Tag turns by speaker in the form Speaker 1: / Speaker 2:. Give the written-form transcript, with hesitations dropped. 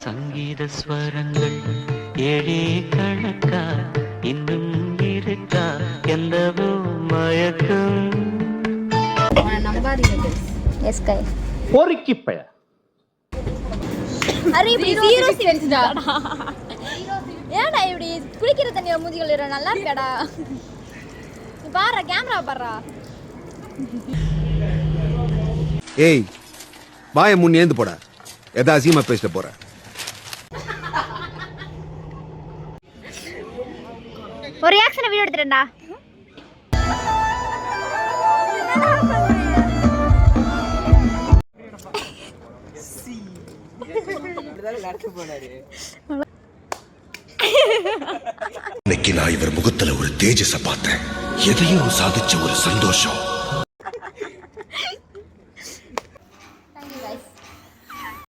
Speaker 1: சங்கீத ஸ்வரங்கள் ஏழே கணக்கா இன்னும் இருக்கா எந்தவோ மயக்கம்
Speaker 2: நம்பாதீங்க. எஸ் கை
Speaker 3: பொறுக்கி பய
Speaker 2: அரே இப்படி ஹீரோ சென்ஸ்டா. ஏன்டா இப்படி குளிக்கிற தண்ணிய மூஞ்சிகள் இர நல்லா இருக்கடா. நீ பாரு கேமரா பாறா.
Speaker 4: ஏய் வாயை முன் ஏந்து போடா. எதா அசிங்கமா பேசிட்டு போற.
Speaker 2: ஒரு ரியாக்ஷன் வீடியோ எடுத்துறேன்டா.
Speaker 4: இன்னைக்கு நான் இவர் முகத்துல ஒரு தேஜஸ பார்த்தேன். எதையும் சாதிச்ச ஒரு சந்தோஷம்.